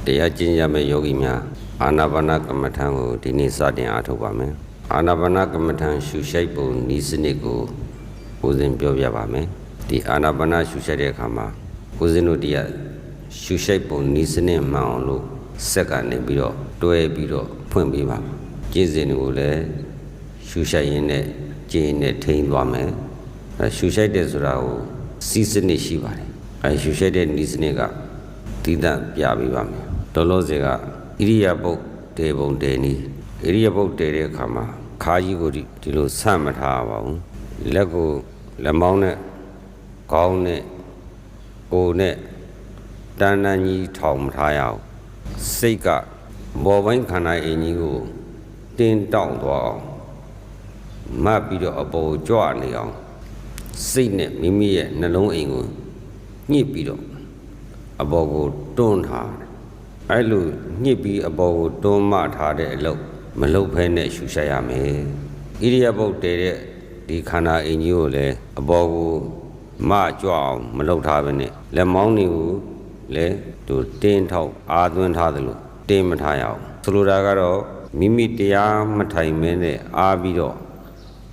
တရားကျင့်ရမယ့်ယောဂီများအာနာပါနကမ္မထံကိုဒီနေ့စတင်အားထုတ်ပါမယ်အာနာပါနကမ္မထံရှုရှိုက်ပုံဤစနစ်ကိုဦးဇင်းပြောပြပါမယ်ဒီအာနာပါနရှုရှိုက်တဲ့အခါမှာဦးဇင်းတို့တရားရှုရှိုက်ပုံဤစနစ်မှန်အောင်လို့စက်ကနေပြီးတော့တွဲပြီးတော့ဖွင့်ပေးပါကျင့်စဉ်တွေကိုလည်းရှုရှိုက်ရင်းနဲ့ကျင့်နဲ့ထိန်းသွားမယ်ရှုရှိုက်တဲ့ဆိုတာကိုစီးစနစ်ရှိပါတယ်ရှုရှိုက်တဲ့ဤစနစ်ကတည်တံ့ပြပေးပါမယ်လောလောဆယ်ကဣရိယာပုတ်တေပုံတေနီဣရိယာပုတ်တေတဲ့အခါမှာခါကြီးကိုဒီလိုဆန့်မထားပါဘူးလက်ကိုလက်မောင်းနဲ့ခေါင်းနဲ့ကိုယ်နဲ့တန်းတန်းကြီးထောင်မထားရအောင်စိတ်ကဘောပိုင်းခန္ဓာအင်ကြီးကိုတင်းတောင့်သွားအောင်မတ်ပြီးတော့အပေါ်ကြွနေအောင်စိတ်နဲ့မိမိရဲ့နှလုံးအိမ်ကိုညှစ်ပြီးတော့အပေါ်ကိုတွန်းထားအဲ့လိုညှစ်ပြီးအပေါ်ကိုတွန်းမထားတဲ့အလုပ်မလုပ်ဖဲနဲ့ရှုရှိုက်ရမယ်ဣရိယာပုတ်တည်တဲ့ဒီခန္ဓာအင်ကြီးကိုလည်းအပေါ်ကိုမကြွအောင်မလုပ်ထားဘဲနဲ့လက်မောင်းတွေကိုလည်းသူတင်းထောက်အားသွင်းထားသလိုတင်းမထားရအောင်ဆိုလိုတာကတော့မိမိတရားမထိုင်မင်းနဲ့အားပြီးတော့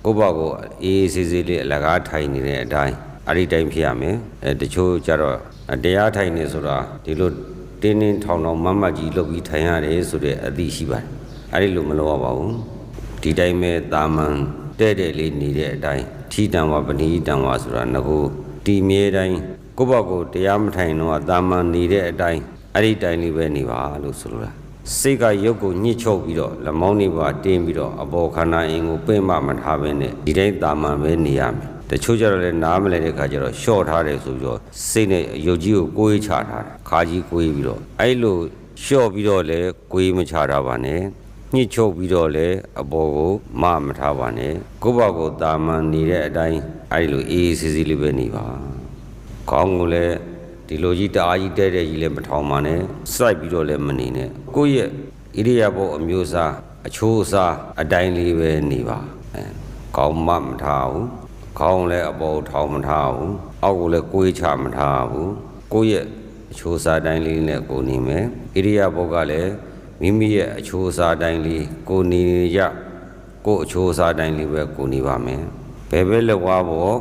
ကိုယ့်ဘက်ကိုအေးဆေးဆေးလေးအလကားထိုင်နေတဲ့အတိုင်းအဲ့ဒီတိုင်းဖြစ်ရမယ်တချို့ကြတော့တရားထိုင်နေဆိုတာဒီလိုတင်းတင်းထောင်ထောင်မမကြီးလုပ်ပြီးထိုင်ရတယ်ဆိုတဲ့အသိရှိပါတယ်အဲ့ဒီလိုမလုပ်ရပါဘူးဒီတိုင်းပဲတာမန်တဲ့တဲ့လေးနေတဲ့အတိုင်းထီတံဝပဏိတံဝဆိုတာငကိုတီမြဲတိုင်းကိုယ့်ဘက်ကိုတရားမထိုင်တော့တာမန်နေတဲ့အတိုင်းအဲ့ဒီတိုင်းလေးပဲနေပါလို့ဆိုလိုတာစိတ်ကရုပ်ကိုညှစ်ချုပ်ပြီးတော့လက်မောင်းတွေပါတင်းပြီးတော့အပေါ်ခန္ဓာအင်ကိုပြင့်မထားဘဲနဲ့ဒီတိုင်းတာမန်ပဲနေရမယ်တချို့ကြတော့လည်းနားမလဲတဲ့ခါကျတော့ရှော့ထားတယ်ဆိုပြီးတော့စိတ်နဲ့ရုပ်ကြီးကိုကိုယ်ချထားတယ်ခါကြီးကိုယ်ပြီးတော့အဲ့လိုရှော့ပြီးတော့လည်းကိုယ်မချထားပါနဲ့ညှစ်ချုပ်ပြီးတော့လည်းအပေါ်ကိုမထားပါနဲ့ကိုယ့်ဘက်ကိုတာမန်နေတဲ့အတိုင်းအဲ့လိုအေးဆေးဆေးလေးပဲနေပါခေါင်းကိုလည်းဒီလိုကြီးတအားကြီးတဲ့ကြီးလည်းမထောင်ပါနဲ့စိုက်ပြီးတော့လည်းမနေနဲ့ကိုယ့်ရဲ့ဣရိယာပုတ်အမျိုးအစားအချိုးအစားအတိုင်းလေးပဲနေပါခေါင်းမထားဘူးခေါင်းလည်းအပေါ်ထောင်မထားဘူးအောက်ကိုလည်းကိုယ်ချမထားဘူးကိုယ့်ရဲ့အချိုးအစားတိုင်းလေးနဲ့ကိုနေမယ်ဣရိယာပုတ်ကလည်းမိမိရဲ့အချိုးအစားတိုင်းလေးကိုနေရကိုယ့်အချိုးအစားတိုင်းလေးပဲကိုနေပါမယ်ဘယ်ဘက်လက်ဝါးပေါ်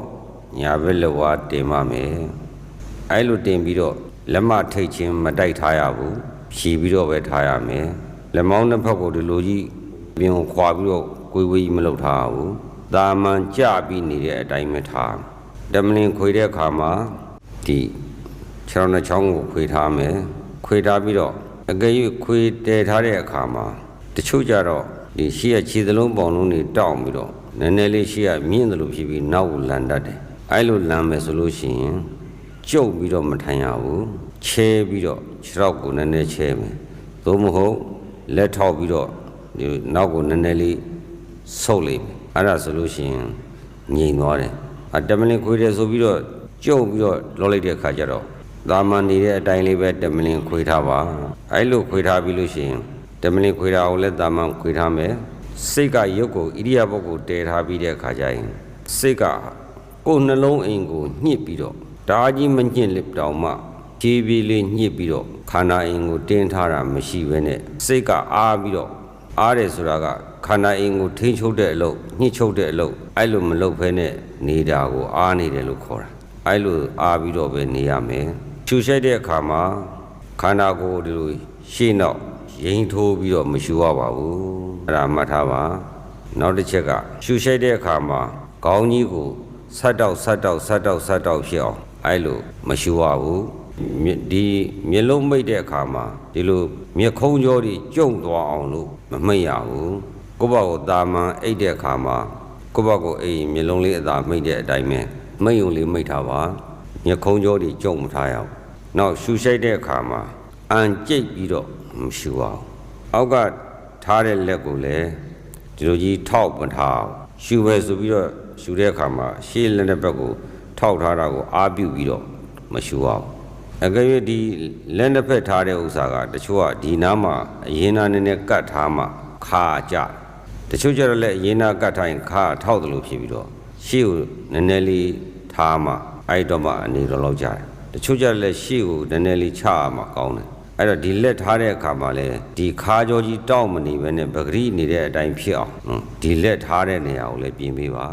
ညာဘက်လက်ဝါးတင်ပါမယ်အဲ့လိုတင်ပြီးတော့လက်မထိတ်ချင်းမတိုက်ထားရဘူးဖြီးပြီးတော့ပဲထားရမယ်လက်မောင်းတစ်ဖက်ကိုဒီလိုကြီးပြင်ခွာပြီးတော့ကိုယ်ဝေးကြီးမလုပ်ထားဘူးတာမန်ကြပြီးနေတဲ့အတိုင်းပဲထားဓမ္မလင်ခွေတဲ့အခါမှာဒီခြေထောက်နဲ့ချောင်းကိုခွေထားမယ်ခွေထားပြီးတော့အကယ်၍ခွေတည်ထားတဲ့အခါမှာတချို့ကြတော့ဒီရှေ့ရခြေသလုံးပေါင်လုံးတွေတောင့်ပြီးတော့နည်းနည်းလေးရှေ့ရမြင့်တယ်လို့ဖြစ်ပြီးနောက်ကိုလန်တတ်တယ်အဲ့လိုလန်မယ်ဆိုလို့ရှိရင်ကျုပ်ပြီးတော့မထိုင်ရဘူးချဲပြီးတော့ခြေထောက်ကိုနည်းနည်းချဲမယ်သို့မဟုတ်လက်ထောက်ပြီးတော့ဒီနောက်ကိုနည်းနည်းလေးဆုပ်လိုက်အဲ့ဒါဆိုလို့ရှိရင်ငြိမ်သွားတယ်တမလင်ခွေတယ်ဆိုပြီးတော့ကျုပ်ပြီးတော့လောလိုက်တဲ့အခါကျတော့သာမန်နေတဲ့အတိုင်းလေးပဲတမလင်ခွေထားပါအဲ့လိုခွေထားပြီးလို့ရှိရင်တမလင်ခွေထားအောင်လည်းသာမန်ခွေထားမယ်စိတ်ကရုပ်ကိုဣရိယာပုတ်ကိုတည်ထားပြီးတဲ့အခါကျရင်စိတ်ကကိုယ်နှလုံးအိမ်ကိုညှစ်ပြီးတော့ဒါကြီးမညှစ်လက်တောင်မှခြေပြေးလေးညှစ်ပြီးတော့ခန္ဓာအင်ကိုတင်းထားတာမရှိဘဲနဲ့စိတ်ကအားပြီးတော့အားတယ်ဆိုတာကခန္ဓာအင်ကိုထိန်းချုပ်တဲ့အလုပ်ညှစ်ချုပ်တဲ့အလုပ်အဲ့လိုမလုပ်ဘဲနဲ့နေတာကိုအားနေတယ်လို့ခေါ်တာအဲ့လိုအားပြီးတော့ပဲနေရမယ်ရှုရှိုက်တဲ့အခါမှာခန္ဓာကိုယ်ဒီလိုရှေ့နောက်ရင်ထိုးပြီးတော့မရှုရပါဘူးအဲ့ဒါမှတ်ထားပါနောက်တစ်ချက်ကရှုရှိုက်တဲ့အခါမှာခေါင်းကြီးကိုဆက်တောက်ဖြစ်အောင်အဲ့လိုမရှုရဘူးဒီမျက်လုံးမိတ်တဲ့အခါမှာဒီလိုမျက်ခုံးကြောတွေကျုံသွားအောင်လို့မမိတ်ရဘူးကိုယ့်ဘက်ကိုတာမန်အိတ်တဲ့အခါမှာကိုယ့်ဘက်ကိုအိမ်မျက်လုံးလေးအသာမိတ်တဲ့အတိုင်းပဲမိတ်ုံလေးမိတ်ထားပါမျက်ခုံးကြောတွေကျုံမထားရအောင်နောက်ရှုရှိုက်တဲ့အခါမှာအန်ကြိတ်ပြီးတော့မရှုအောင်အောက်ကထားတဲ့လက်ကိုလည်းဒီလိုကြီးထောက်မထားအောင်ရှုပဲဆိုပြီးတော့ရှုတဲ့အခါမှာရှေ့လက်နဲ့ဘက်ကိုထောက်ထားတာကိုအားပြုပြီးတော့မရှုအောင်အကယ်၍ဒီလက်နှစ်ဖက်ထားတဲ့ဥစ္စာကတချို့ကဒီနားမှာအရင်နာနဲ့ကတ်ထားမှခါကြတချို့ကျတော့လည်းအရင်နာကတ်ထားရင်ခါထောက်တယ်လို့ဖြစ်ပြီးတော့ရှေ့ကိုနည်းနည်းလေးထားမှအဲ့တော့မှအနေတော်လောက်ကြတယ်တချို့ကျတော့လည်းရှေ့ကိုနည်းနည်းလေးချမှကောင်းတယ် အဲ့တော့ဒီလက်ထားတဲ့အခါမှာလဲဒီခါကြောကြီးတောက်မနေပဲနဲ့ပဂရိနေတဲ့အတိုင်းဖြစ်အောင်ဒီလက်ထားတဲ့နေရာကိုလည်းပြင်ပေးပါ